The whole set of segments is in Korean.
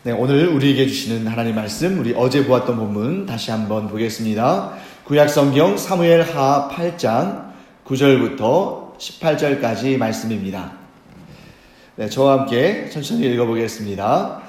네, 오늘 우리에게 주시는 하나님 말씀, 우리 어제 보았던 본문 다시 한번 보겠습니다. 구약성경 사무엘하 8장 9절부터 18절까지 말씀입니다. 네, 저와 함께 천천히 읽어보겠습니다.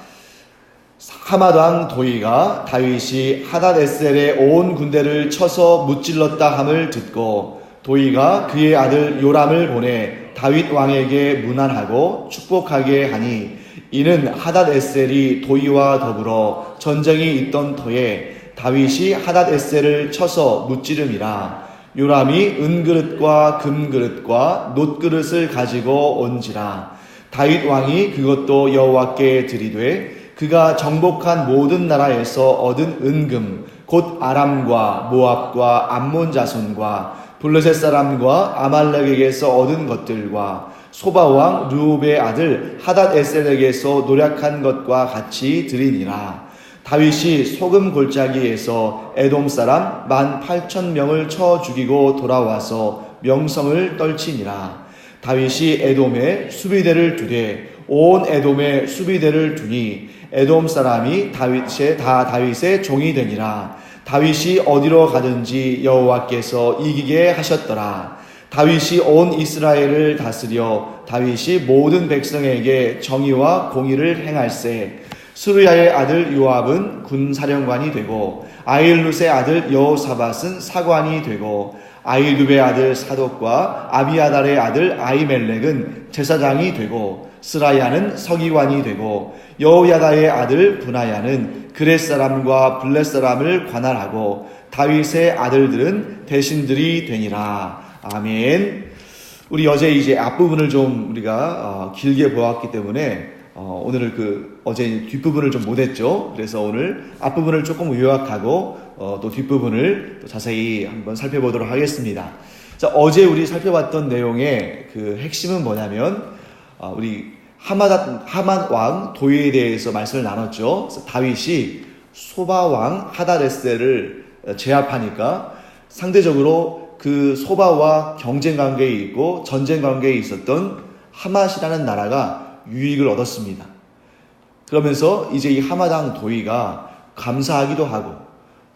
하맛 왕 도이가 다윗이 하닷에셀의 온 군대를 쳐서 무찔렀다 함을 듣고 도이가 그의 아들 요람을 보내 다윗 왕에게 문안하고 축복하게 하니 이는 하닷에셀이 도이와 더불어 전쟁이 있던 터에 다윗이 하닷에셀을 쳐서 무찌름이라. 요람이 은그릇과 금그릇과 놋그릇을 가지고 온지라. 다윗 왕이 그것도 여호와께 드리되 그가 정복한 모든 나라에서 얻은 은금 곧 아람과 모압과 암몬 자손과 블레셋 사람과 아말렉에게서 얻은 것들과 소바왕 르홉의 아들 하닷에셀에게서 노력한 것과 같이 드리니라. 다윗이 소금 골짜기에서 에돔 사람 18,000명을 쳐 죽이고 돌아와서 명성을 떨치니라. 다윗이 에돔에 수비대를 두되 온 에돔에 수비대를 두니 에돔 사람이 다윗의 종이 되니라. 다윗이 어디로 가든지 여호와께서 이기게 하셨더라. 다윗이 온 이스라엘을 다스려 다윗이 모든 백성에게 정의와 공의를 행할세. 스루야의 아들 요압은 군사령관이 되고 아힐룻의 아들 여호사밧은 사관이 되고 아히두베의 아들 사독과 아비아달의 아들 아히멜렉은 제사장이 되고 스라야는 서기관이 되고 여호야다의 아들 브나야는 그렛 사람과 블렛 사람을 관할하고 다윗의 아들들은 대신들이 되니라. 아멘. 우리 어제 이제 앞부분을 좀 우리가 길게 보았기 때문에 오늘은 어제 뒷부분을 좀 못했죠. 그래서 오늘 앞부분을 조금 요약하고 또 뒷부분을 또 자세히 한번 살펴보도록 하겠습니다. 자, 어제 우리 살펴봤던 내용의 그 핵심은 뭐냐면 우리 하맛 왕 도이에 대해서 말씀을 나눴죠. 그래서 다윗이 소바 왕 하닷에셀을 제압하니까 상대적으로 그 소바와 경쟁 관계에 있고 전쟁 관계에 있었던 하맛이라는 나라가 유익을 얻었습니다. 그러면서 이제 이 하맛 왕 도이가 감사하기도 하고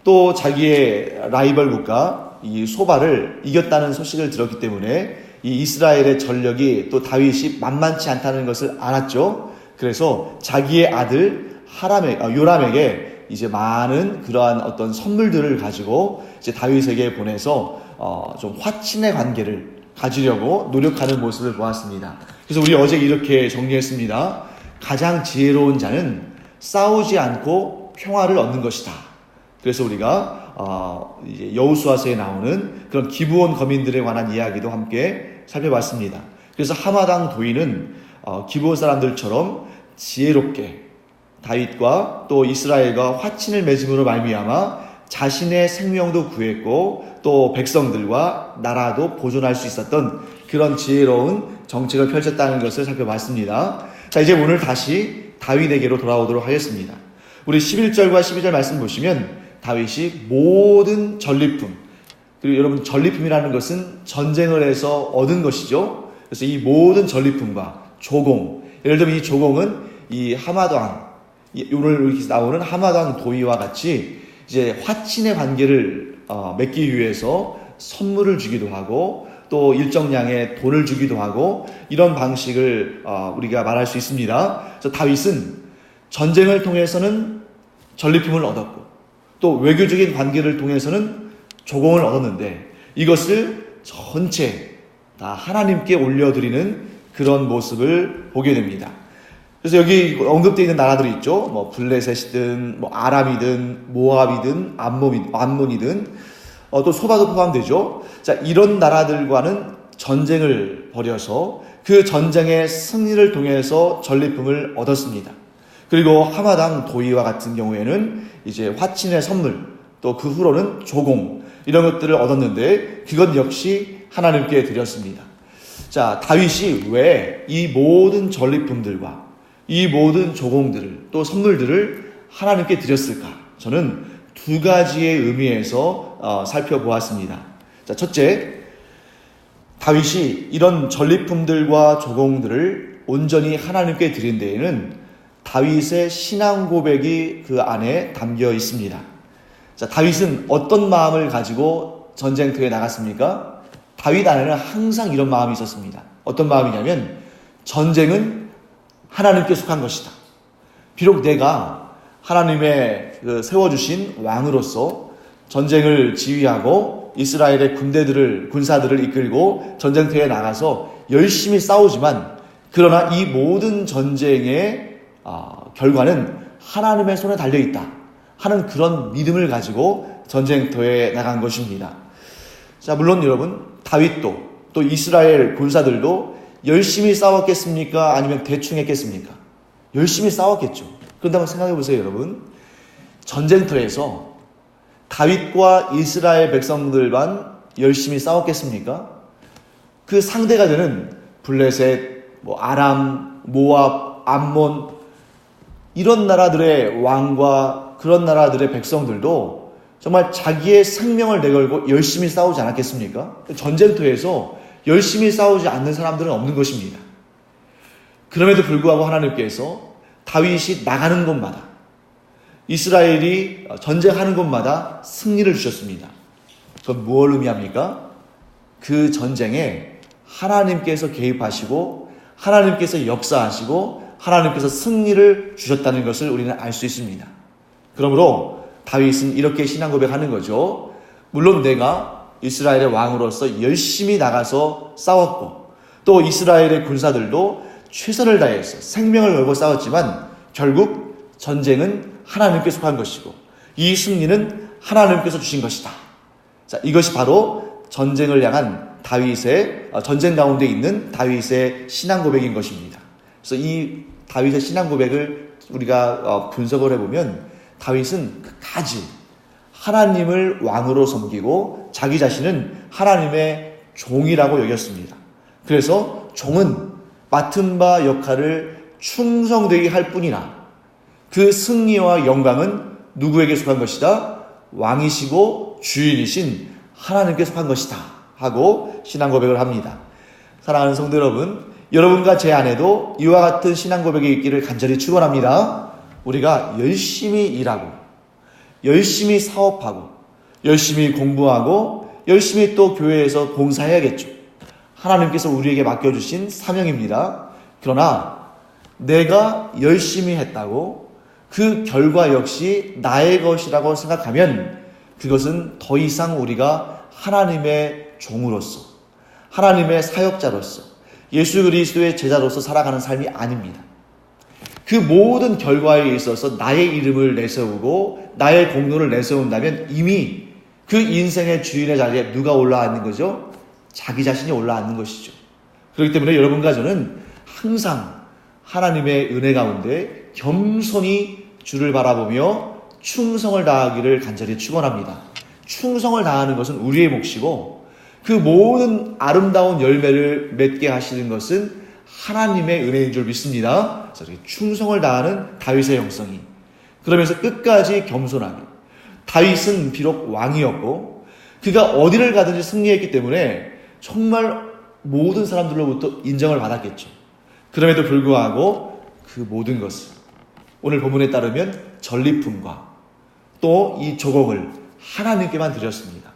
또 자기의 라이벌 국가 이 소바를 이겼다는 소식을 들었기 때문에 이 이스라엘의 전력이 또 다윗이 만만치 않다는 것을 알았죠. 그래서 자기의 아들 요람에게 이제 많은 그러한 어떤 선물들을 가지고 이제 다윗에게 보내서 좀 화친의 관계를 가지려고 노력하는 모습을 보았습니다. 그래서 우리 어제 이렇게 정리했습니다. 가장 지혜로운 자는 싸우지 않고 평화를 얻는 것이다. 그래서 우리가 이제 여호수아서에 나오는 그런 기브온 거민들에 관한 이야기도 함께 살펴봤습니다. 그래서 하맛 왕 도이는 기브온 사람들처럼 지혜롭게 다윗과 또 이스라엘과 화친을 맺음으로 말미암아 자신의 생명도 구했고 또 백성들과 나라도 보존할 수 있었던 그런 지혜로운 정책을 펼쳤다는 것을 살펴봤습니다. 자, 이제 오늘 다시 다윗에게로 돌아오도록 하겠습니다. 우리 11절과 12절 말씀 보시면 다윗이 모든 전리품, 그리고 여러분 전리품이라는 것은 전쟁을 해서 얻은 것이죠. 그래서 이 모든 전리품과 조공, 예를 들면 이 조공은 이 하맛 왕, 오늘 이렇게 나오는 하맛 왕 도이와 같이 이제 화친의 관계를 맺기 위해서 선물을 주기도 하고 또 일정량의 돈을 주기도 하고 이런 방식을 우리가 말할 수 있습니다. 그래서 다윗은 전쟁을 통해서는 전리품을 얻었고 또 외교적인 관계를 통해서는 조공을 얻었는데 이것을 전체 다 하나님께 올려드리는 그런 모습을 보게 됩니다. 그래서 여기 언급되어 있는 나라들이 있죠. 뭐 블레셋이든 뭐 아람이든 모압이든 암몬이든 또 소바도 포함되죠. 자, 이런 나라들과는 전쟁을 벌여서 그 전쟁의 승리를 통해서 전리품을 얻었습니다. 그리고 하맛 왕 도이와 같은 경우에는 이제 화친의 선물 또 그 후로는 조공 이런 것들을 얻었는데 그것 역시 하나님께 드렸습니다. 자, 다윗이 왜 이 모든 전리품들과 이 모든 조공들을 또 선물들을 하나님께 드렸을까? 저는 두 가지의 의미에서 살펴보았습니다. 자, 첫째, 다윗이 이런 전리품들과 조공들을 온전히 하나님께 드린 데에는 다윗의 신앙 고백이 그 안에 담겨 있습니다. 자, 다윗은 어떤 마음을 가지고 전쟁터에 나갔습니까? 다윗 안에는 항상 이런 마음이 있었습니다. 어떤 마음이냐면 전쟁은 하나님께 속한 것이다. 비록 내가 하나님의 세워주신 왕으로서 전쟁을 지휘하고 이스라엘의 군사들을 이끌고 전쟁터에 나가서 열심히 싸우지만 그러나 이 모든 전쟁의 결과는 하나님의 손에 달려있다 하는 그런 믿음을 가지고 전쟁터에 나간 것입니다. 자, 물론 여러분, 다윗도 또 이스라엘 군사들도 열심히 싸웠겠습니까? 아니면 대충 했겠습니까? 열심히 싸웠겠죠. 그런다고 생각해 보세요, 여러분. 전쟁터에서 다윗과 이스라엘 백성들만 열심히 싸웠겠습니까? 그 상대가 되는 블레셋, 아람, 모압, 암몬 이런 나라들의 왕과 그런 나라들의 백성들도 정말 자기의 생명을 내걸고 열심히 싸우지 않았겠습니까? 전쟁터에서 열심히 싸우지 않는 사람들은 없는 것입니다. 그럼에도 불구하고 하나님께서 다윗이 나가는 곳마다 이스라엘이 전쟁하는 곳마다 승리를 주셨습니다. 그건 무엇을 의미합니까? 그 전쟁에 하나님께서 개입하시고 하나님께서 역사하시고 하나님께서 승리를 주셨다는 것을 우리는 알 수 있습니다. 그러므로 다윗은 이렇게 신앙 고백하는 거죠. 물론 내가 이스라엘의 왕으로서 열심히 나가서 싸웠고 또 이스라엘의 군사들도 최선을 다해서 생명을 걸고 싸웠지만 결국 전쟁은 하나님께 속한 것이고 이 승리는 하나님께서 주신 것이다. 자, 이것이 바로 전쟁을 향한 전쟁 가운데 있는 다윗의 신앙 고백인 것입니다. 그래서 이 다윗의 신앙 고백을 우리가 분석을 해보면 다윗은 끝까지 하나님을 왕으로 섬기고 자기 자신은 하나님의 종이라고 여겼습니다. 그래서 종은 맡은 바 역할을 충성되게 할 뿐이나 그 승리와 영광은 누구에게 속한 것이다? 왕이시고 주인이신 하나님께 속한 것이다 하고 신앙 고백을 합니다. 사랑하는 성도 여러분, 여러분과 제 안에도 이와 같은 신앙 고백이 있기를 간절히 축원합니다. 우리가 열심히 일하고 열심히 사업하고 열심히 공부하고 열심히 또 교회에서 봉사해야겠죠. 하나님께서 우리에게 맡겨주신 사명입니다. 그러나 내가 열심히 했다고 그 결과 역시 나의 것이라고 생각하면 그것은 더 이상 우리가 하나님의 종으로서 하나님의 사역자로서 예수 그리스도의 제자로서 살아가는 삶이 아닙니다. 그 모든 결과에 있어서 나의 이름을 내세우고 나의 공로를 내세운다면 이미 그 인생의 주인의 자리에 누가 올라앉는 거죠? 자기 자신이 올라앉는 것이죠. 그렇기 때문에 여러분과 저는 항상 하나님의 은혜 가운데 겸손히 주를 바라보며 충성을 다하기를 간절히 축원합니다. 충성을 다하는 것은 우리의 몫이고 그 모든 아름다운 열매를 맺게 하시는 것은 하나님의 은혜인 줄 믿습니다. 그래서 충성을 다하는 다윗의 영성이 그러면서 끝까지 겸손하게 다윗은 비록 왕이었고 그가 어디를 가든지 승리했기 때문에 정말 모든 사람들로부터 인정을 받았겠죠. 그럼에도 불구하고 그 모든 것을 오늘 본문에 따르면 전리품과 또 이 조공을 하나님께만 드렸습니다.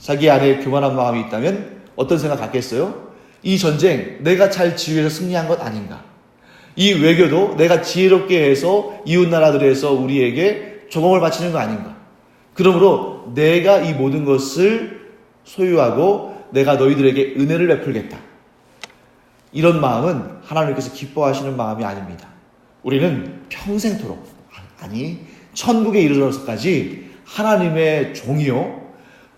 자기 안에 교만한 마음이 있다면 어떤 생각 갖겠어요? 이 전쟁 내가 잘 지휘해서 승리한 것 아닌가? 이 외교도 내가 지혜롭게 해서 이웃 나라들에서 우리에게 조공을 바치는 거 아닌가? 그러므로 내가 이 모든 것을 소유하고 내가 너희들에게 은혜를 베풀겠다. 이런 마음은 하나님께서 기뻐하시는 마음이 아닙니다. 우리는 평생토록, 아니 천국에 이르러서까지 하나님의 종이요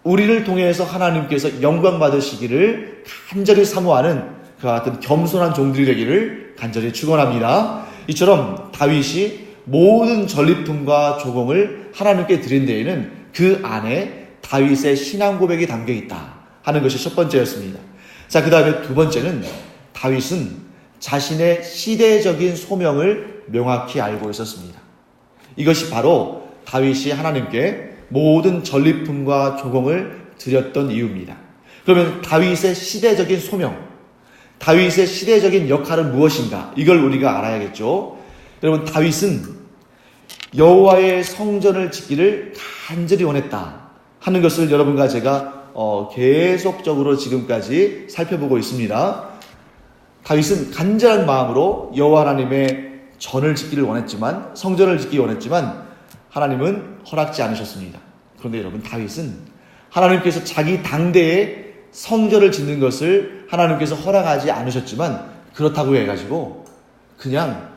우리를 통해서 하나님께서 영광 받으시기를 간절히 사모하는 그와 같은 겸손한 종들이 되기를 간절히 축원합니다. 이처럼 다윗이 모든 전리품과 조공을 하나님께 드린 데에는 그 안에 다윗의 신앙 고백이 담겨 있다 하는 것이 첫 번째였습니다. 자, 그 다음에 두 번째는 다윗은 자신의 시대적인 소명을 명확히 알고 있었습니다. 이것이 바로 다윗이 하나님께 모든 전리품과 조공을 드렸던 이유입니다. 그러면 다윗의 시대적인 소명, 다윗의 시대적인 역할은 무엇인가? 이걸 우리가 알아야겠죠. 여러분, 다윗은 여호와의 성전을 짓기를 간절히 원했다 하는 것을 여러분과 제가 계속적으로 지금까지 살펴보고 있습니다. 다윗은 간절한 마음으로 여호와 하나님의 전을 짓기를 원했지만, 성전을 짓기 원했지만 하나님은 허락지 않으셨습니다. 그런데 여러분, 다윗은 하나님께서 자기 당대에 성전을 짓는 것을 하나님께서 허락하지 않으셨지만, 그렇다고 해가지고 그냥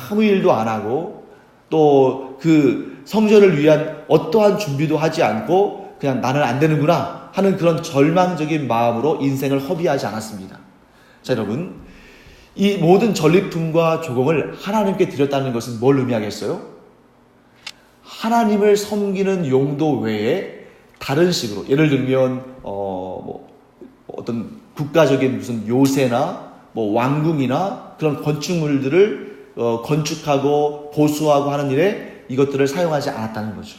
아무 일도 안 하고 또 그 성전을 위한 어떠한 준비도 하지 않고 그냥 나는 안 되는구나 하는 그런 절망적인 마음으로 인생을 허비하지 않았습니다. 자, 여러분, 이 모든 전리품과 조공을 하나님께 드렸다는 것은 뭘 의미하겠어요? 하나님을 섬기는 용도 외에 다른 식으로, 예를 들면 어떤 국가적인 무슨 요새나 왕궁이나 그런 건축물들을 건축하고 보수하고 하는 일에 이것들을 사용하지 않았다는 거죠.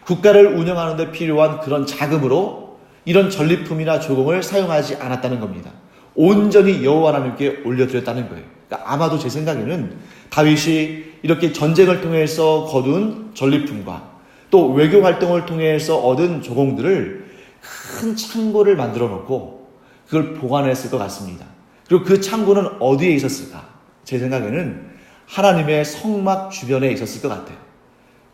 국가를 운영하는 데 필요한 그런 자금으로 이런 전리품이나 조공을 사용하지 않았다는 겁니다. 온전히 여호와 하나님께 올려드렸다는 거예요. 그러니까 아마도 제 생각에는 다윗이 이렇게 전쟁을 통해서 거둔 전리품과 또 외교 활동을 통해서 얻은 조공들을 큰 창고를 만들어 놓고 그걸 보관했을 것 같습니다. 그리고 그 창고는 어디에 있었을까? 제 생각에는 하나님의 성막 주변에 있었을 것 같아요.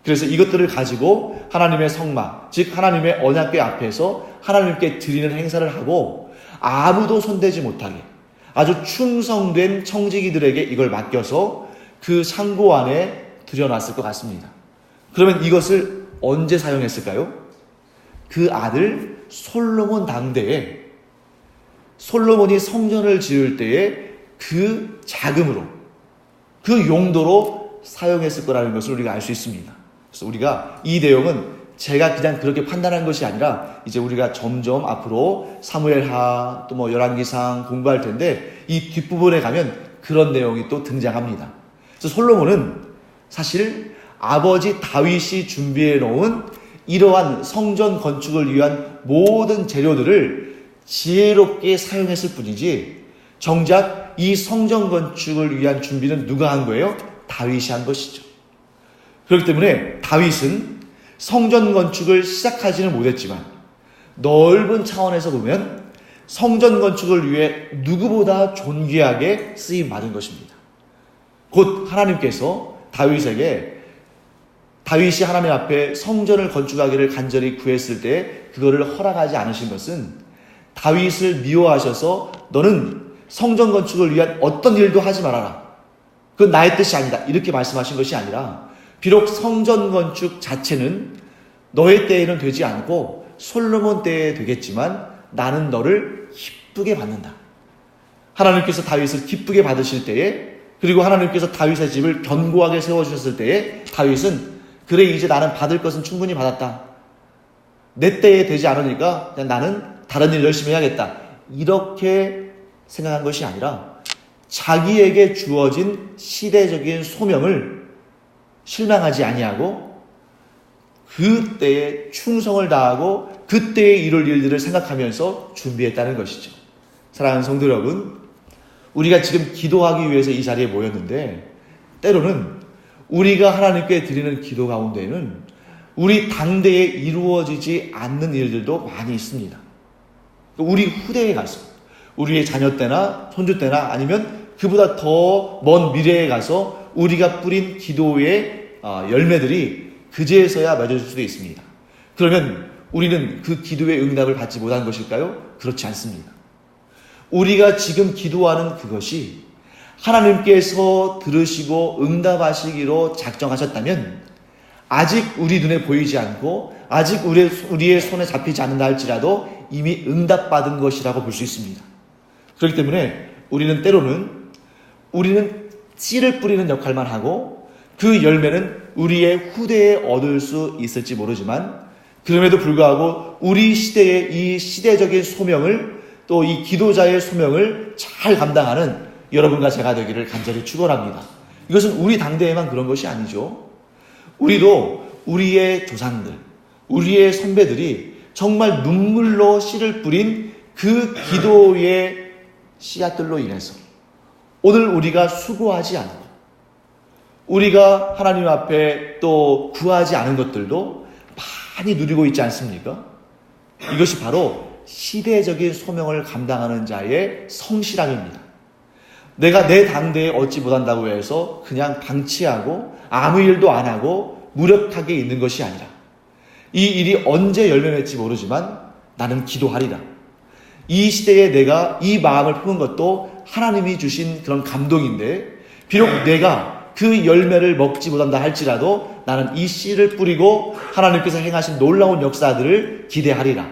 그래서 이것들을 가지고 하나님의 성막, 즉 하나님의 언약궤 앞에서 하나님께 드리는 행사를 하고 아무도 손대지 못하게 아주 충성된 청지기들에게 이걸 맡겨서 그 창고 안에 들여놨을 것 같습니다. 그러면 이것을 언제 사용했을까요? 그 아들 솔로몬 당대에, 솔로몬이 성전을 지을 때에 그 자금으로, 그 용도로 사용했을 거라는 것을 우리가 알 수 있습니다. 그래서 우리가 이 내용은 제가 그냥 그렇게 판단한 것이 아니라 이제 우리가 점점 앞으로 사무엘하 또 열왕기상 공부할 텐데 이 뒷부분에 가면 그런 내용이 또 등장합니다. 그래서 솔로몬은 사실 아버지 다윗이 준비해 놓은 이러한 성전 건축을 위한 모든 재료들을 지혜롭게 사용했을 뿐이지 정작 이 성전 건축을 위한 준비는 누가 한 거예요? 다윗이 한 것이죠. 그렇기 때문에 다윗은 성전 건축을 시작하지는 못했지만 넓은 차원에서 보면 성전 건축을 위해 누구보다 존귀하게 쓰임받은 것입니다. 곧 하나님께서 다윗이 하나님 앞에 성전을 건축하기를 간절히 구했을 때 그거를 허락하지 않으신 것은 다윗을 미워하셔서 너는 성전 건축을 위한 어떤 일도 하지 말아라. 그건 나의 뜻이 아니다. 이렇게 말씀하신 것이 아니라 비록 성전 건축 자체는 너의 때에는 되지 않고 솔로몬 때에 되겠지만 나는 너를 기쁘게 받는다. 하나님께서 다윗을 기쁘게 받으실 때에, 그리고 하나님께서 다윗의 집을 견고하게 세워주셨을 때에 다윗은 그래, 이제 나는 받을 것은 충분히 받았다. 내 때에 되지 않으니까 그냥 나는 다른 일 열심히 해야겠다. 이렇게 생각한 것이 아니라 자기에게 주어진 시대적인 소명을 실망하지 아니하고 그때에 충성을 다하고 그때에 이룰 일들을 생각하면서 준비했다는 것이죠. 사랑하는 성도 여러분, 우리가 지금 기도하기 위해서 이 자리에 모였는데 때로는 우리가 하나님께 드리는 기도 가운데에는 우리 당대에 이루어지지 않는 일들도 많이 있습니다. 우리 후대에 가서, 우리의 자녀 때나 손주 때나 아니면 그보다 더 먼 미래에 가서 우리가 뿌린 기도의 열매들이 그제서야 맺어질 수도 있습니다. 그러면 우리는 그 기도의 응답을 받지 못한 것일까요? 그렇지 않습니다. 우리가 지금 기도하는 그것이 하나님께서 들으시고 응답하시기로 작정하셨다면 아직 우리 눈에 보이지 않고 아직 우리의 손에 잡히지 않는다 할지라도 이미 응답받은 것이라고 볼 수 있습니다. 그렇기 때문에 우리는 때로는 씨를 뿌리는 역할만 하고 그 열매는 우리의 후대에 얻을 수 있을지 모르지만 그럼에도 불구하고 우리 시대의 이 시대적인 소명을 또 이 기도자의 소명을 잘 감당하는 여러분과 제가 되기를 간절히 축원합니다. 이것은 우리 당대에만 그런 것이 아니죠. 우리도 우리의 조상들, 우리의 선배들이 정말 눈물로 씨를 뿌린 그 기도의 씨앗들로 인해서 오늘 우리가 수고하지 않고 우리가 하나님 앞에 또 구하지 않은 것들도 많이 누리고 있지 않습니까? 이것이 바로 시대적인 소명을 감당하는 자의 성실함입니다. 내가 내 당대에 얻지 못한다고 해서 그냥 방치하고 아무 일도 안 하고 무력하게 있는 것이 아니라 이 일이 언제 열매 맺지 모르지만 나는 기도하리라. 이 시대에 내가 이 마음을 품은 것도 하나님이 주신 그런 감동인데 비록 내가 그 열매를 먹지 못한다 할지라도 나는 이 씨를 뿌리고 하나님께서 행하신 놀라운 역사들을 기대하리라.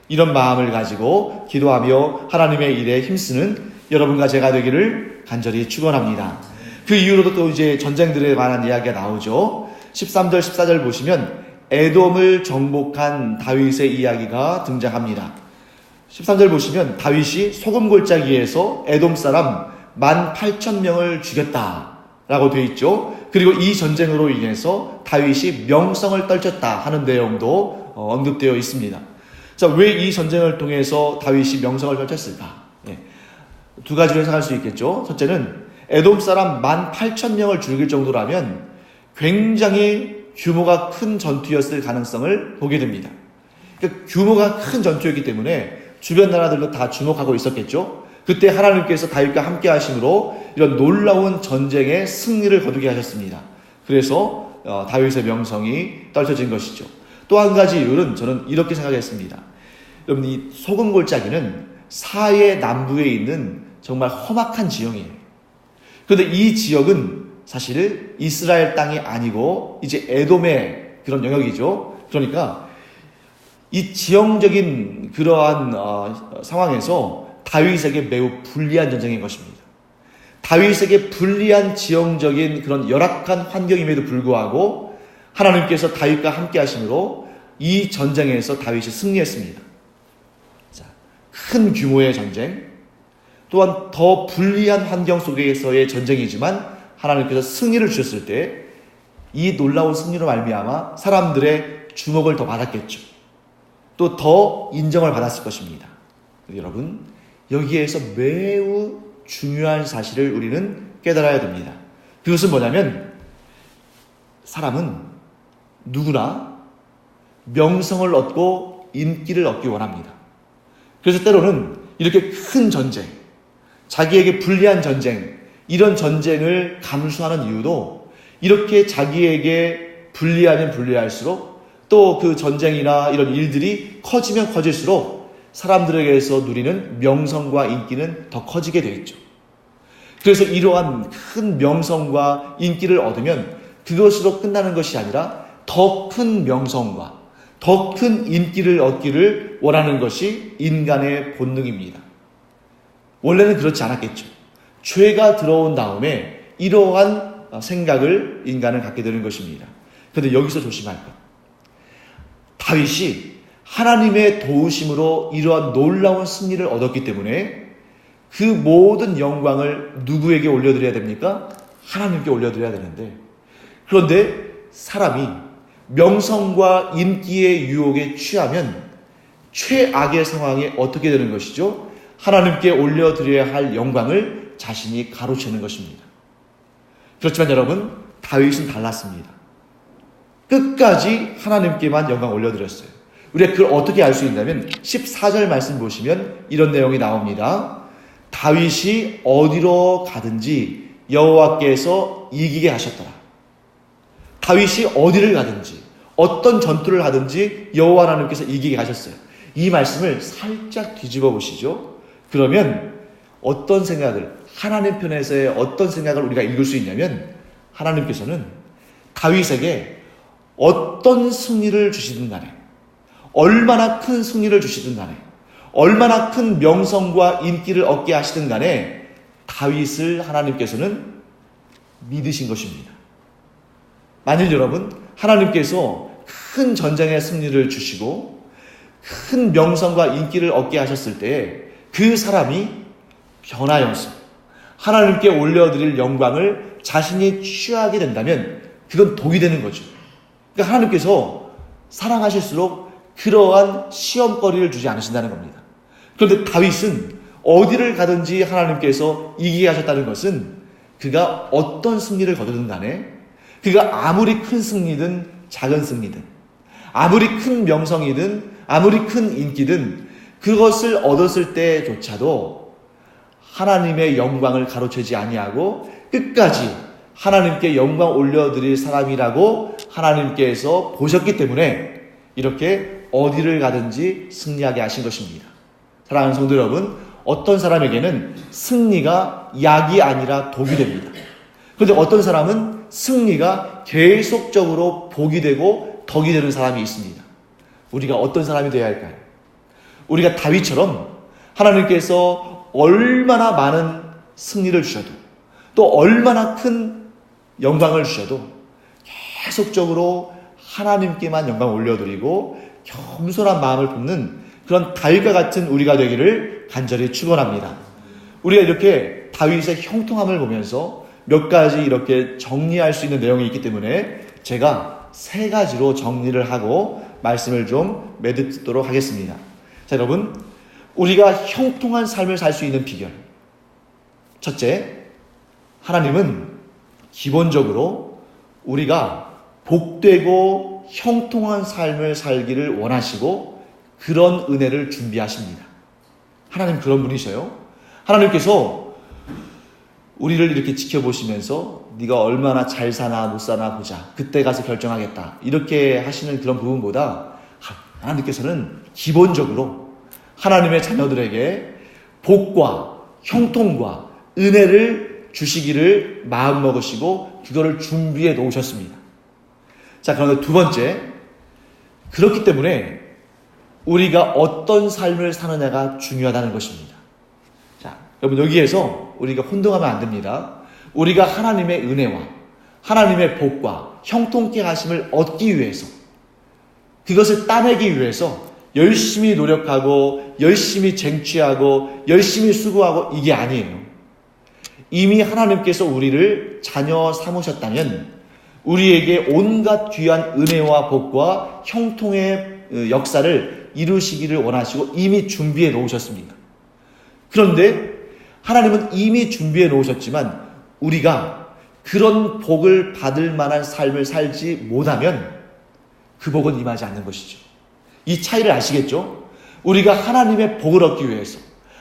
이런 마음을 가지고 기도하며 하나님의 일에 힘쓰는 여러분과 제가 되기를 간절히 축원합니다. 그 이후로도 또 이제 전쟁들에 관한 이야기가 나오죠. 13절 14절 보시면 에돔을 정복한 다윗의 이야기가 등장합니다. 13절 보시면 다윗이 소금골짜기에서 에돔 사람 18,000명을 죽였다라고 되어 있죠. 그리고 이 전쟁으로 인해서 다윗이 명성을 떨쳤다 하는 내용도 언급되어 있습니다. 자, 왜 이 전쟁을 통해서 다윗이 명성을 떨쳤을까? 두 가지로 해석할 수 있겠죠. 첫째는 에돔 사람 18,000명을 죽일 정도라면 굉장히 규모가 큰 전투였을 가능성을 보게 됩니다. 그러니까 규모가 큰 전투였기 때문에 주변 나라들도 다 주목하고 있었겠죠. 그때 하나님께서 다윗과 함께 하심으로 이런 놀라운 전쟁의 승리를 거두게 하셨습니다. 그래서 다윗의 명성이 떨쳐진 것이죠. 또 한 가지 이유는 저는 이렇게 생각했습니다. 여러분, 이 소금골짜기는 사해 남부에 있는 정말 험악한 지형이에요. 그런데 이 지역은 사실 이스라엘 땅이 아니고 이제 에돔의 그런 영역이죠. 그러니까 이 지형적인 그러한 상황에서 다윗에게 매우 불리한 전쟁인 것입니다. 다윗에게 불리한 지형적인 그런 열악한 환경임에도 불구하고 하나님께서 다윗과 함께 하심으로 이 전쟁에서 다윗이 승리했습니다. 자, 큰 규모의 전쟁, 또한 더 불리한 환경 속에서의 전쟁이지만 하나님께서 승리를 주셨을 때 이 놀라운 승리로 말미암아 사람들의 주목을 더 받았겠죠. 또 더 인정을 받았을 것입니다. 여러분, 여기에서 매우 중요한 사실을 우리는 깨달아야 됩니다. 그것은 뭐냐면 사람은 누구나 명성을 얻고 인기를 얻기 원합니다. 그래서 때로는 이렇게 큰 전쟁, 자기에게 불리한 전쟁, 이런 전쟁을 감수하는 이유도 이렇게 자기에게 불리하면 불리할수록 또 그 전쟁이나 이런 일들이 커지면 커질수록 사람들에게서 누리는 명성과 인기는 더 커지게 되어 있죠. 그래서 이러한 큰 명성과 인기를 얻으면 그것으로 끝나는 것이 아니라 더 큰 명성과 더 큰 인기를 얻기를 원하는 것이 인간의 본능입니다. 원래는 그렇지 않았겠죠. 죄가 들어온 다음에 이러한 생각을 인간은 갖게 되는 것입니다. 그런데 여기서 조심할 것. 다윗이 하나님의 도우심으로 이러한 놀라운 승리를 얻었기 때문에 그 모든 영광을 누구에게 올려드려야 됩니까? 하나님께 올려드려야 되는데, 그런데 사람이 명성과 인기의 유혹에 취하면 최악의 상황에 어떻게 되는 것이죠? 하나님께 올려드려야 할 영광을 자신이 가로채는 것입니다. 그렇지만 여러분, 다윗은 달랐습니다. 끝까지 하나님께만 영광 올려드렸어요. 우리가 그걸 어떻게 알 수 있냐면 14절 말씀 보시면 이런 내용이 나옵니다. 다윗이 어디로 가든지 여호와께서 이기게 하셨더라. 다윗이 어디를 가든지 어떤 전투를 하든지 여호와 하나님께서 이기게 하셨어요. 이 말씀을 살짝 뒤집어 보시죠. 그러면 어떤 생각을, 하나님 편에서의 어떤 생각을 우리가 읽을 수 있냐면 하나님께서는 다윗에게 어떤 승리를 주시든 간에, 얼마나 큰 승리를 주시든 간에, 얼마나 큰 명성과 인기를 얻게 하시든 간에 다윗을 하나님께서는 믿으신 것입니다. 만일 여러분, 하나님께서 큰 전쟁의 승리를 주시고 큰 명성과 인기를 얻게 하셨을 때 그 사람이 변화연습, 하나님께 올려드릴 영광을 자신이 취하게 된다면 그건 독이 되는 거죠. 그러니까 하나님께서 사랑하실수록 그러한 시험거리를 주지 않으신다는 겁니다. 그런데 다윗은 어디를 가든지 하나님께서 이기게 하셨다는 것은 그가 어떤 승리를 거두든 간에 그가 아무리 큰 승리든 작은 승리든, 아무리 큰 명성이든 아무리 큰 인기든 그것을 얻었을 때조차도 하나님의 영광을 가로채지 아니하고 끝까지 하나님께 영광 올려드릴 사람이라고 하나님께서 보셨기 때문에 이렇게 어디를 가든지 승리하게 하신 것입니다. 사랑하는 성도 여러분, 어떤 사람에게는 승리가 약이 아니라 독이 됩니다. 그런데 어떤 사람은 승리가 계속적으로 복이 되고 덕이 되는 사람이 있습니다. 우리가 어떤 사람이 되어야 할까요? 우리가 다윗처럼 하나님께서 얼마나 많은 승리를 주셔도 또 얼마나 큰 영광을 주셔도 계속적으로 하나님께만 영광 올려드리고 겸손한 마음을 품는 그런 다윗과 같은 우리가 되기를 간절히 축원합니다. 우리가 이렇게 다윗의 형통함을 보면서 몇 가지 이렇게 정리할 수 있는 내용이 있기 때문에 제가 3가지로 정리를 하고 말씀을 좀 맺도록 하겠습니다. 자, 여러분, 우리가 형통한 삶을 살 수 있는 비결. 첫째, 하나님은 기본적으로 우리가 복되고 형통한 삶을 살기를 원하시고 그런 은혜를 준비하십니다. 하나님 그런 분이셔요. 하나님께서 우리를 이렇게 지켜보시면서 네가 얼마나 잘 사나 못 사나 보자. 그때 가서 결정하겠다. 이렇게 하시는 그런 부분보다 하나님께서는 기본적으로 하나님의 자녀들에게 복과 형통과 은혜를 주시기를 마음먹으시고 그거를 준비해 놓으셨습니다. 자, 그런데 2번째, 그렇기 때문에 우리가 어떤 삶을 사느냐가 중요하다는 것입니다. 자, 여러분, 여기에서 우리가 혼동하면 안 됩니다. 우리가 하나님의 은혜와 하나님의 복과 형통케 하심을 얻기 위해서, 그것을 따내기 위해서 열심히 노력하고 열심히 쟁취하고 열심히 수고하고 이게 아니에요. 이미 하나님께서 우리를 자녀 삼으셨다면 우리에게 온갖 귀한 은혜와 복과 형통의 역사를 이루시기를 원하시고 이미 준비해 놓으셨습니다. 그런데 하나님은 이미 준비해 놓으셨지만 우리가 그런 복을 받을 만한 삶을 살지 못하면 그 복은 임하지 않는 것이죠. 이 차이를 아시겠죠? 우리가 하나님의 복을 얻기 위해서,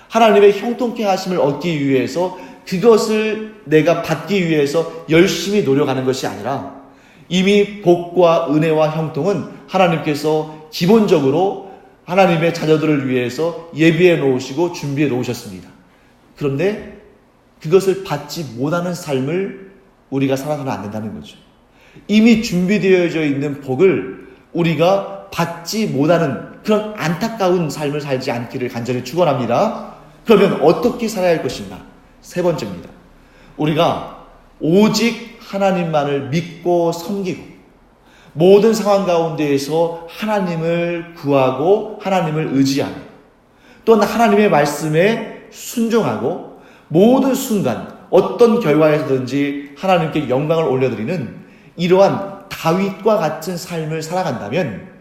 하나님의 형통케 하심을 얻기 위해서 그것을 내가 받기 위해서 열심히 노력하는 것이 아니라 이미 복과 은혜와 형통은 하나님께서 기본적으로 하나님의 자녀들을 위해서 예비해 놓으시고 준비해 놓으셨습니다. 그런데 그것을 받지 못하는 삶을 우리가 살아서는 안 된다는 거죠. 이미 준비되어져 있는 복을 우리가 받지 못하는 그런 안타까운 삶을 살지 않기를 간절히 축원합니다. 그러면 어떻게 살아야 할 것인가? 3번째입니다. 우리가 오직 하나님만을 믿고 섬기고 모든 상황 가운데에서 하나님을 구하고 하나님을 의지하며 또한 하나님의 말씀에 순종하고 모든 순간 어떤 결과에서든지 하나님께 영광을 올려드리는 이러한 다윗과 같은 삶을 살아간다면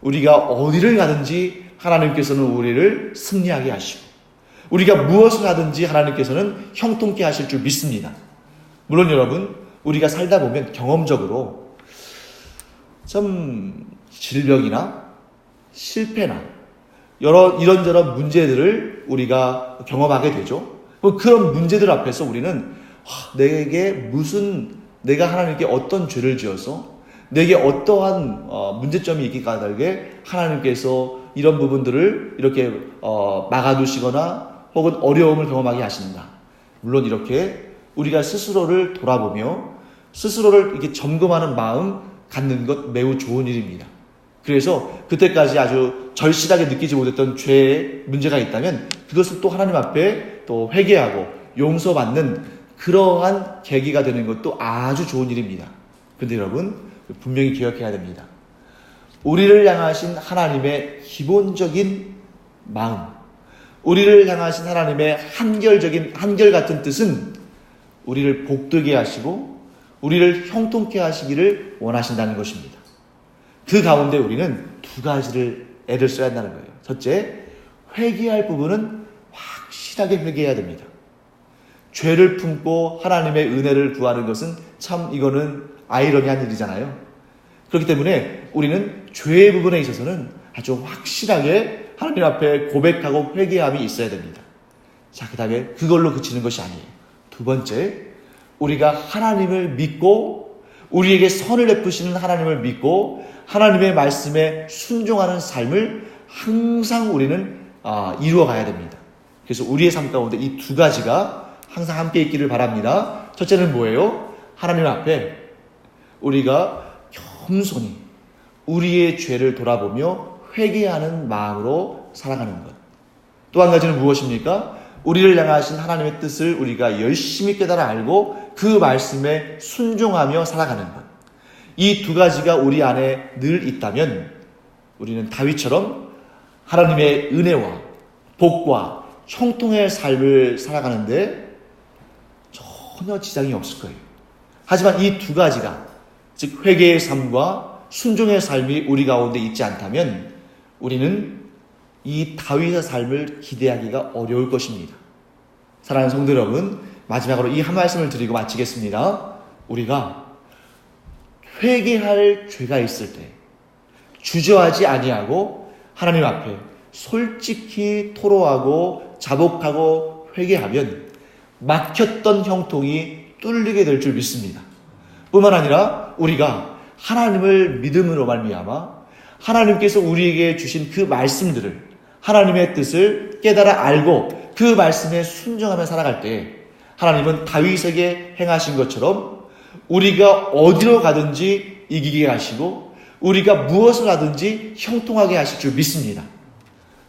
우리가 어디를 가든지 하나님께서는 우리를 승리하게 하시고 우리가 무엇을 하든지 하나님께서는 형통케 하실 줄 믿습니다. 물론 여러분, 우리가 살다 보면 경험적으로 좀 질병이나 실패나 이런저런 문제들을 우리가 경험하게 되죠. 그런 문제들 앞에서 우리는 내가 하나님께 어떤 죄를 지어서 내게 어떠한 문제점이 있기 까닭에 하나님께서 이런 부분들을 이렇게 막아두시거나 혹은 어려움을 경험하게 하신다. 물론 이렇게 우리가 스스로를 돌아보며 스스로를 이렇게 점검하는 마음 갖는 것 매우 좋은 일입니다. 그래서 그때까지 아주 절실하게 느끼지 못했던 죄의 문제가 있다면 그것을 또 하나님 앞에 또 회개하고 용서받는 그러한 계기가 되는 것도 아주 좋은 일입니다. 그런데 여러분, 분명히 기억해야 됩니다. 우리를 향하신 하나님의 기본적인 마음, 우리를 향하신 하나님의 한결같은 뜻은 우리를 복되게 하시고 우리를 형통케 하시기를 원하신다는 것입니다. 그 가운데 우리는 2가지를 애를 써야 한다는 거예요. 첫째, 회개할 부분은 확실하게 회개해야 됩니다. 죄를 품고 하나님의 은혜를 구하는 것은 참 이거는 아이러니한 일이잖아요. 그렇기 때문에 우리는 죄의 부분에 있어서는 아주 확실하게 하나님 앞에 고백하고 회개함이 있어야 됩니다. 자, 그 다음에 그걸로 그치는 것이 아니에요. 두 번째, 우리가 하나님을 믿고 우리에게 선을 베푸시는 하나님을 믿고 하나님의 말씀에 순종하는 삶을 항상 우리는 이루어가야 됩니다. 그래서 우리의 삶 가운데 이 두 가지가 항상 함께 있기를 바랍니다. 첫째는 뭐예요? 하나님 앞에 우리가 겸손히 우리의 죄를 돌아보며 회개하는 마음으로 살아가는 것. 또 한 가지는 무엇입니까? 우리를 향하신 하나님의 뜻을 우리가 열심히 깨달아 알고 그 말씀에 순종하며 살아가는 것. 이 두 가지가 우리 안에 늘 있다면 우리는 다윗처럼 하나님의 은혜와 복과 형통의 삶을 살아가는데 전혀 지장이 없을 거예요. 하지만 이 두 가지가, 즉 회개의 삶과 순종의 삶이 우리 가운데 있지 않다면 우리는 이 다윗의 삶을 기대하기가 어려울 것입니다. 사랑하는 성도 여러분, 마지막으로 이 한 말씀을 드리고 마치겠습니다. 우리가 회개할 죄가 있을 때 주저하지 아니하고 하나님 앞에 솔직히 토로하고 자복하고 회개하면 막혔던 형통이 뚫리게 될 줄 믿습니다. 뿐만 아니라 우리가 하나님을 믿음으로 말미암아 하나님께서 우리에게 주신 그 말씀들을, 하나님의 뜻을 깨달아 알고 그 말씀에 순종하며 살아갈 때 하나님은 다윗에게 행하신 것처럼 우리가 어디로 가든지 이기게 하시고 우리가 무엇을 하든지 형통하게 하실 줄 믿습니다.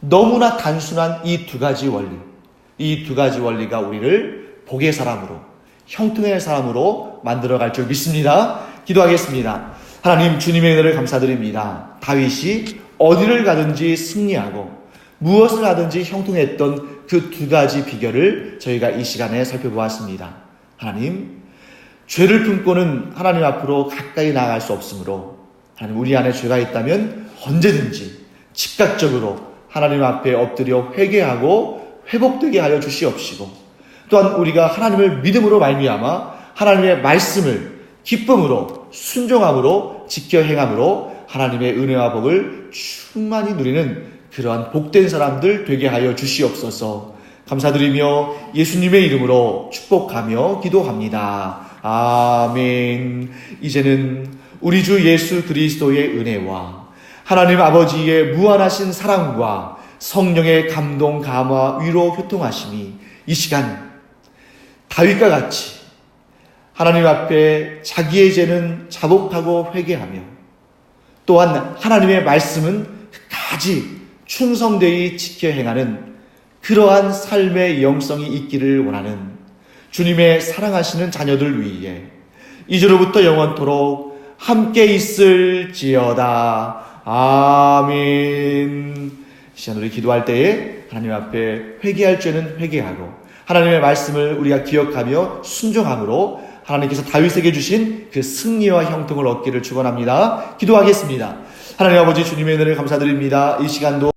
너무나 단순한 이 두 가지 원리, 이 두 가지 원리가 우리를 복의 사람으로, 형통의 사람으로 만들어갈 줄 믿습니다. 기도하겠습니다. 하나님, 주님의 은혜를 감사드립니다. 다윗이 어디를 가든지 승리하고 무엇을 하든지 형통했던 그 두 가지 비결을 저희가 이 시간에 살펴보았습니다. 하나님, 죄를 품고는 하나님 앞으로 가까이 나아갈 수 없으므로 하나님, 우리 안에 죄가 있다면 언제든지 즉각적으로 하나님 앞에 엎드려 회개하고 회복되게 하여 주시옵시고, 또한 우리가 하나님을 믿음으로 말미암아 하나님의 말씀을 기쁨으로 순종함으로 지켜 행함으로 하나님의 은혜와 복을 충만히 누리는 그러한 복된 사람들 되게 하여 주시옵소서. 감사드리며 예수님의 이름으로 축복하며 기도합니다. 아멘. 이제는 우리 주 예수 그리스도의 은혜와 하나님 아버지의 무한하신 사랑과 성령의 감동, 감화, 위로, 교통하심이 이 시간 다윗과 같이 하나님 앞에 자기의 죄는 자복하고 회개하며 또한 하나님의 말씀은 끝까지 충성되이 지켜 행하는 그러한 삶의 영성이 있기를 원하는 주님의 사랑하시는 자녀들 위해 이제로부터 영원토록 함께 있을지어다. 아멘. 시간 우리 기도할 때에 하나님 앞에 회개할 죄는 회개하고 하나님의 말씀을 우리가 기억하며 순종함으로 하나님께서 다윗에게 주신 그 승리와 형통을 얻기를 축원합니다. 기도하겠습니다. 하나님 아버지, 주님의 은혜를 감사드립니다. 이 시간도